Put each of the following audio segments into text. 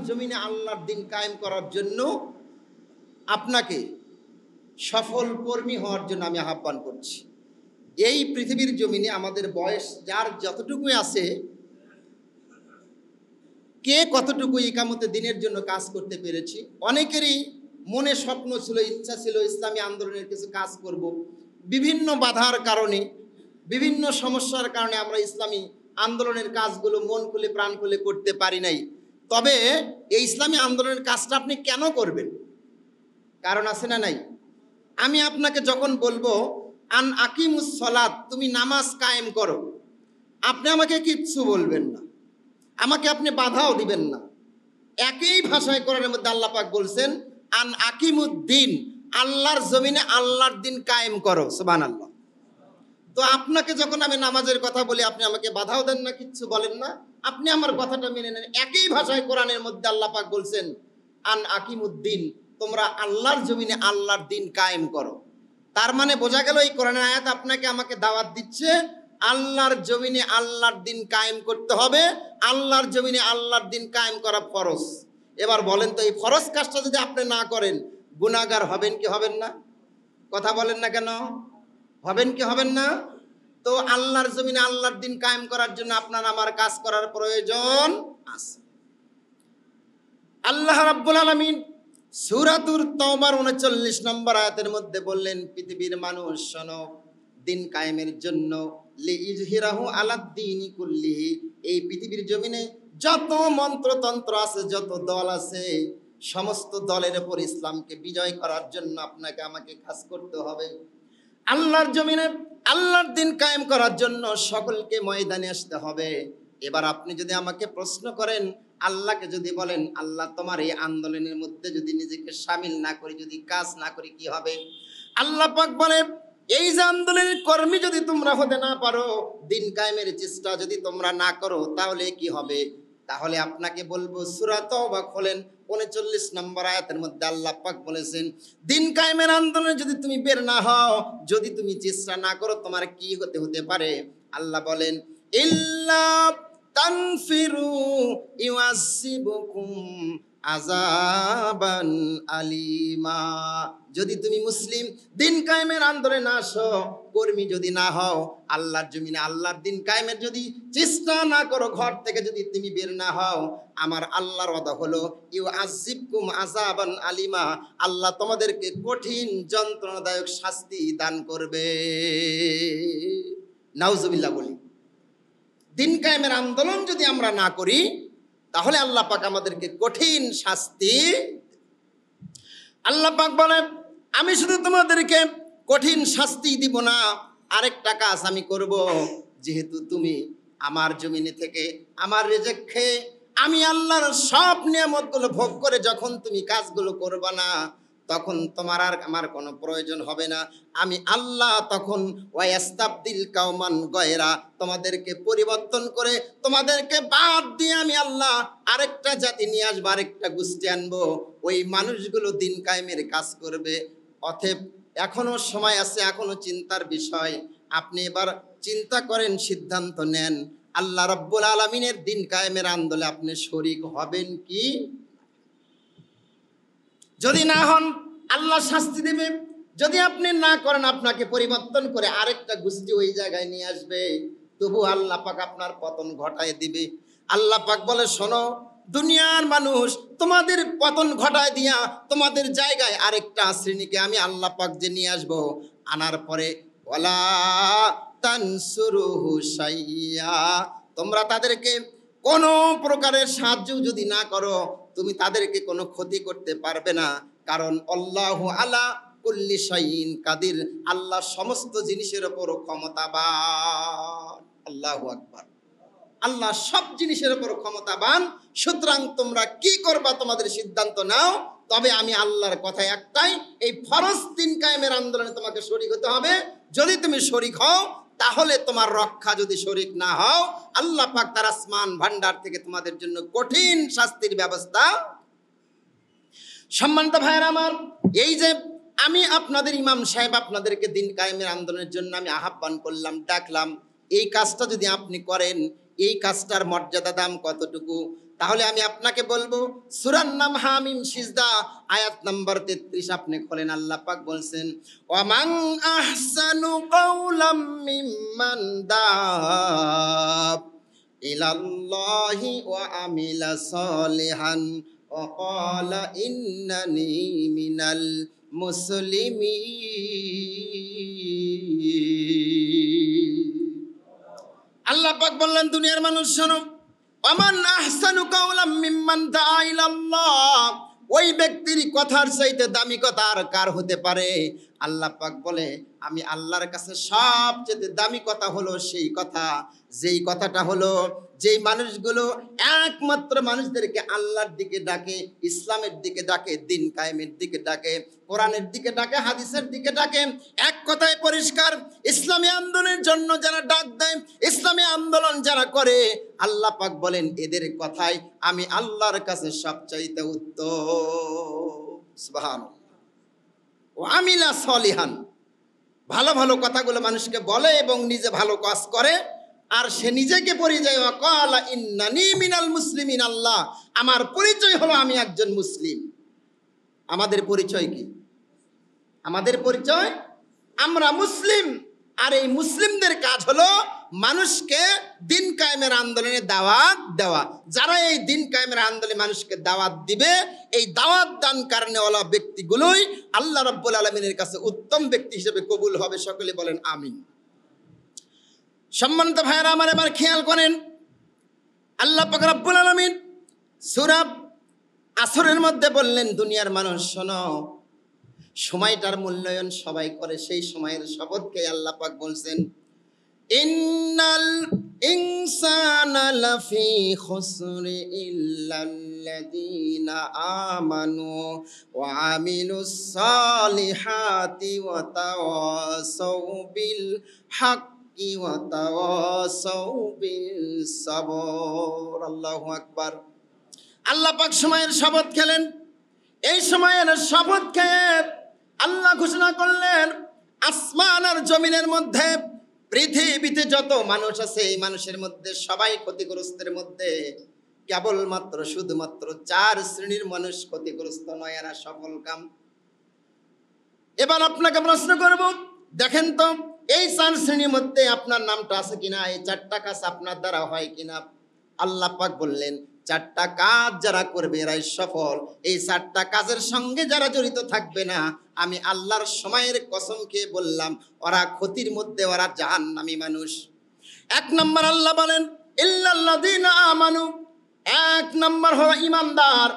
জমিনে আল্লাহর দিন কায়েম করার জন্য আপনাকে সফল কর্মী হওয়ার জন্য আমি আহ্বান করছি। এই পৃথিবীর জমিনে আমাদের বয়স যার যতটুকুই আছে, কে কতটুকু ইকামতে দিনের জন্য কাজ করতে পেরেছি? অনেকেরই মনে স্বপ্ন ছিল, ইচ্ছা ছিল ইসলামী আন্দোলনের কিছু কাজ করব। বিভিন্ন বাধার কারণে, বিভিন্ন সমস্যার কারণে আমরা ইসলামী আন্দোলনের কাজগুলো মন খুলে প্রাণ খুলে করতে পারি নাই। তবে এই ইসলামী আন্দোলনের কাজটা আপনি কেন করবেন? কারণ আছে না নাই? আমি আপনাকে যখন বলবো আন আকিমুস সালাত, তুমি নামাজ কায়েম করো, আপনি আমাকে কিচ্ছু বলবেন না, আমাকে আপনি বাধাও দিবেন না। একই ভাষায় কোরআনের মধ্যে আল্লাহ পাক বলছেন আন আকিমুদ্দিন, আল্লাহর জমিনে আল্লাহর দিন কায়েম করো। সুবহানাল্লাহ। তো আপনাকে যখন আমি নামাজের কথা বলি, আপনি আমাকে বাধাও দেন না, কিচ্ছু বলেন না, আপনি আমার কথাটা মেনে নেন। একই ভাষায় কোরআনের মধ্যে আল্লাহ পাক বলছেন আন আকিমুদ্দিন, তোমরা আল্লাহর জমিনে আল্লাহর দিন কায়েম করো। তার মানে বোঝা গেল এই কোরআনের আয়াত আপনাকে আমাকে দাওয়াত দিচ্ছে আল্লাহর জমিনে আল্লাহর দিন কায়েম করতে হবে। আল্লাহর জমিনে আল্লাহর দিন কায়েম করা ফরজ। এবার বলেন তো, এই ফরজ কাজটা যদি আপনি না করেন, গুনাহগার হবেন কি হবেন না? কথা বলেন না কেন? হবেন কি হবেন না? তো আল্লাহর জমিনে আল্লাহর দিন কায়েম করার জন্য আপনার আমার কাজ করার প্রয়োজন আছে। আল্লাহ রাব্বুল আলামিন সূরাতুর তাওবার ৩৯ নম্বর আয়াতের মধ্যে বললেন, পৃথিবীর মানুষ শোনো, দিন কায়েমের জন্য লিইজহিরাহু আলাদ্দীনি কুল্লিহি, এই পৃথিবীর জমিনে যত মন্ত্রতন্ত্র আছে, যত দল আছে, সমস্ত দলের উপর ইসলামকে বিজয় করার জন্য আপনাকে আমাকে কাজ করতে হবে। আল্লাহর জমিনে আল্লাহর দিন কায়েম করার জন্য সকলকে ময়দানে আসতে হবে। এবার আপনি যদি আমাকে প্রশ্ন করেন, আল্লাহকে যদি বলেন আল্লাহ তোমার এই আন্দোলনের মধ্যে যদি নিজেকে শামিল না করি, যদি কাজ না করি, কি হবে? আল্লাহ পাক বলে এই যে আন্দোলনের কর্মী যদি তোমরা হতে না পারো, দিন কায়েমের চেষ্টা যদি তোমরা না করো, তাহলে কি হবে? তাহলে আপনাকে বলবো সূরা তাওবা খোলেন, ৩৯ নম্বর আয়াতের মধ্যে আল্লাহ পাক বলেছেন দিন কায়েমের আন্দোলনে যদি তুমি বের না হও, যদি তুমি চেষ্টা না করো, তোমার কি হতে পারে? আল্লাহ বলেন ইল্লা তানফিরু ইউআসিবুকুম আযাবান আলিমা, যদি তুমি মুসলিম দিন কায়েমের আন্দোলনে না আসো, কর্মী যদি না হও, আল্লাহর জমিনে আল্লাহর দিন কায়েমের যদি চেষ্টা না করো, ঘর থেকে যদি তুমি বের না হও, আমার আল্লাহর ওয়াদা হলো ইউআযিবকুম আযাবান আলিমা, আল্লাহ তোমাদেরকে কঠিন যন্ত্রণাদায়ক শাস্তি দান করবে। নাউজুবিল্লাহ বলি। দিন কায়েমের আন্দোলন যদি আমরা না করি, তাহলে আল্লাহ পাক আমাদেরকে কঠিন শাস্তি। আল্লাহ পাক বলেন আমি শুধু তোমাদেরকে কঠিন শাস্তি দিব না, আরেকটা কাজ আমি করব। যেহেতু তুমি আমার জমিনে থেকে আমার রিজিক খেয়ে আমি আল্লাহর সব নিয়ামতগুলো ভোগ করে যখন তুমি কাজগুলো করবা না, তখন তোমার আর আমার কোনো প্রয়োজন হবে না। আমি আল্লাহ তখন ওয়াস্তাবদিল কাওমান গয়রা, তোমাদেরকে পরিবর্তন করে, তোমাদেরকে বাদ দিয়ে আমি আল্লাহ আরেকটা জাতি নিয়ে আসবো, আরেকটা গোষ্ঠী আনবো। ওই মানুষগুলো দিন কায়েমের কাজ করবে। অতএব এখনো সময় আছে, এখনো চিন্তার বিষয়। আপনি এবার চিন্তা করেন, সিদ্ধান্ত নেন, আল্লাহ রাব্বুল আলামিনের দিন কায়েমের আন্দোলনে আপনি শরীক হবেন কি? যদি না হন, আল্লাহ শাস্তি দেবে। যদি আপনি না করেন, আপনাকে পরিবর্তন করে আরেকটা গোষ্ঠী ওই জায়গায় নিয়ে আসবে, তবু আল্লাহ পাক আপনার পতন ঘটায় দিবে। আল্লাহ পাক বলে শোনো, দুনিয়ার মানুষ তোমাদের পতন ঘটায় দিয়া তোমাদের জায়গায় আরেকটা শ্রেণীকে আমি আল্লাহ পাক যে নিয়ে আসবো, আনার পরে ওয়ালা তানসুরুহু শাইয়া, তোমরা তাদেরকে কোনো প্রকারের সাহায্য যদি না করো, তুমি তাদেরকে কোনো ক্ষতি করতে পারবে না। কারণ আল্লাহু আলা কুল্লি শাইইন কাদির, আল্লাহ সমস্ত জিনিসের উপর ক্ষমতাবান। আল্লাহু আকবার। আল্লাহ সব জিনিসের উপর ক্ষমতাবান। সুতরাং তোমরা কি করবা তোমাদের সিদ্ধান্ত নাও। তবে আমি আল্লাহর কথা একটাই, এই ফরজ দিন কায়েমের আন্দোলনে তোমাকে শরীক হতে হবে। যদি তুমি শরীক হও, তাহলে তোমার রক্ষা। যদি শরীক না হও, আল্লাহ পাক তার আসমান ভান্ডার থেকে তোমাদের জন্য কঠিন শাস্তির ব্যবস্থা। সম্মানিত ভাইয়েরা আমার, এই যে আমি আপনাদের ইমাম সাহেব আপনাদেরকে দিন কায়েমের আন্দোলনের জন্য আমি আহ্বান করলাম, ডাকলাম, এই কাজটা যদি আপনি করেন, এই কাজটার মর্যাদা দাম কতটুকু? তাহলে আমি আপনাকে বলবো, সূরার নাম হামিম সিজদা, আয়াত নাম্বার 33 আপনি খোলেন। আল্লাহ পাক বলছেন, ওয়ামান আহসানু কাওলাম মিম্মান দাআ ইলাল্লাহি ওয়া আমিলা সলিহান ওয়া ক্বালা ইন্নানি মিনাল মুসলিমিন। আল্লাহ পাক বললেন, দুনিয়ার মানুষ শোনো, আমান আহসানু কাওলাম মিম্মান দাআ ইলাল্লাহ, ওই ব্যক্তির কথার চাইতে দামি কথা আর কার হতে পারে? আল্লাহ পাক বলে, আমি আল্লাহর কাছে সবচেয়ে দামি কথা হলো সেই কথা, যেই কথাটা হলো, যেই মানুষগুলো একমাত্র মানুষদেরকে আল্লাহর দিকে ডাকে, ইসলামের দিকে ডাকে, দিন কায়েমের দিকে ডাকে, কোরআনের দিকে ডাকে, হাদিসের দিকে ডাকে। এক কথায় পরিষ্কার, ইসলামী আন্দোলনের জন্য যারা ডাক দেয়, ইসলামী আন্দোলন যারা করে, আল্লাহ পাক বলেন এদের কথাই আমি আল্লাহর কাছে সবচাইতে উত্তম। সুবহানাল্লাহ। ও আমিলা সলিহান, ভালো ভালো কথাগুলো মানুষকে বলে এবং নিজে ভালো কাজ করে, আর সে নিজেকে পরিচয়, ওয়াকালা ইন্নানি মিনাল মুসলিমিন, আল্লাহ আমার পরিচয় হলো আমি একজন মুসলিম। আমাদের পরিচয় কি? আমাদের পরিচয় আমরা মুসলিম। আর এই মুসলিমদের কাজ হলো মানুষকে দিন কায়েমের আন্দোলনে দাওয়াত দেওয়া। যারা এই দিন কায়েমের আন্দোলনে মানুষকে দাওয়াত দিবে, এই দাওয়াত দান কারণেওয়ালা ব্যক্তিগুলোই আল্লাহ রাব্বুল আলামিনের কাছে উত্তম ব্যক্তি হিসেবে কবুল হবে। সকলে বলেন আমিন। সম্মানিত ভাইয়েরা আমার, এবার খেয়াল করেন, আল্লাহ পাক রব্বুল আলামিন সূরা আসরের মধ্যে বললেন, দুনিয়ার মানুষ শোনো, সময়টার মূল্যায়ন সবাই করে, সেই সময়ের শপথকে আল্লাহ পাক বলছেন, ইন্নাল ইনসানা লাফি খুসরি ইল্লাল্লাযীনা আমানু ওয়া আমিলুস সালিহাতি ওয়া তাওয়াসাউ বিল হাক্কি ওয়া তাওয়াসাউ বিস সাবর। আল্লাহু আকবার। আল্লাহ পাক সময়ের শপথ খেলেন। এই সময়ের শপথ খেয়ে আল্লাহ ঘোষণা করলেন, আসমান আর জমিনের মধ্যে, পৃথিবীতে যত মানুষ আছে, এই মানুষের মধ্যে সবাই ক্ষতিগ্রস্তের মধ্যে, কেবলমাত্র শুধুমাত্র 4 শ্রেণীর মানুষ ক্ষতিগ্রস্ত নয়, এরা সফল কাম। এবার আপনাকে প্রশ্ন করব, দেখেন তো এই 4 শ্রেণীর মধ্যে আপনার নামটা আছে কিনা? এই 4টা কাজ আপনার দ্বারা হয় কিনা? আল্লাহ পাক বললেন, 4টা কাজ যারা করবে এরাই সফল। এই 4টা কাজের সঙ্গে যারা জড়িত থাকবে না, আমি আল্লাহর সময়ের কসম খেয়ে বললাম, ওরা ক্ষতির মধ্যে, ওরা জাহান্নামী মানুষ। 1 নম্বর আল্লাহ বলেন, ইল্লাল্লাযীনা আমানু, 1 নম্বর হলো ইমানদার।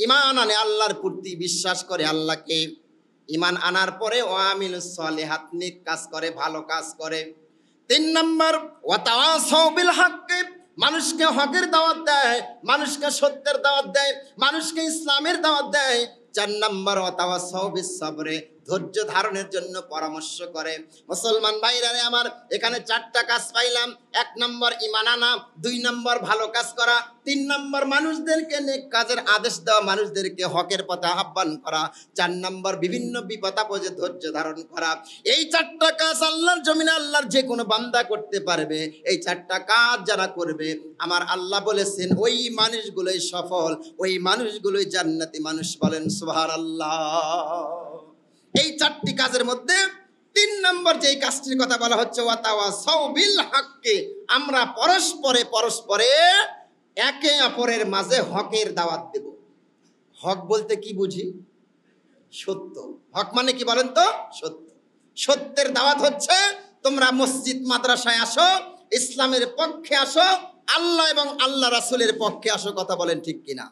ঈমান আনে, আল্লাহর প্রতি বিশ্বাস করে, আল্লাহকে ঈমান আনার পরে ওয়া আমিলুস সলিহাত, নেক কাজ করে, ভালো কাজ করে। 3 নম্বর ওয়া তাওয়াসাউ বিল হাক্কি, মানুষকে হকের দাওয়াত দেয়, মানুষকে সত্যের দাওয়াত দেয়, মানুষকে ইসলামের দাওয়াত দেয়। 4 নম্বর ওয়া তাওয়াসাউ বিস সাবরে, ধৈর্য ধারণের জন্য পরামর্শ করে। মুসলমান ভাইরা আমার, এখানে 4টা কাজ পাইলাম। 1 নম্বর ঈমান আনা, 2 নম্বর ভালো কাজ করা, 3 নম্বর মানুষদেরকে নেক কাজের আদেশ দেওয়া, মানুষদেরকে হকের পথে আহ্বান করা, 4 নম্বর বিভিন্ন বিপদ আপদে ধৈর্য ধারণ করা। এই 4টা কাজ আল্লাহর জমিনে আল্লাহর যে কোনো বান্দা করতে পারবে। এই 4টা কাজ যারা করবে, আমার আল্লাহ বলেছেন ওই মানুষগুলোই সফল, ওই মানুষগুলোই জান্নাতি মানুষ। বলেন সুবহানাল্লাহ। এই 4টি কাজের মধ্যে 3 নম্বর যে কাজটির কথা বলা হচ্ছে, ওয়া তাওয়াসাউ বিল হাক্কি, আমরা পরস্পরে একে অপরের মাঝে হকের দাওয়াত দেব। হক বলতে কি বুঝি? সত্য। হক মানে কি বলেন তো? সত্য। সত্যের দাওয়াত হচ্ছে, তোমরা মসজিদ মাদ্রাসায় আসো, ইসলামের পক্ষে আসো, আল্লাহ এবং আল্লাহ রাসূলের পক্ষে আসো। কথা বলেন ঠিক কিনা?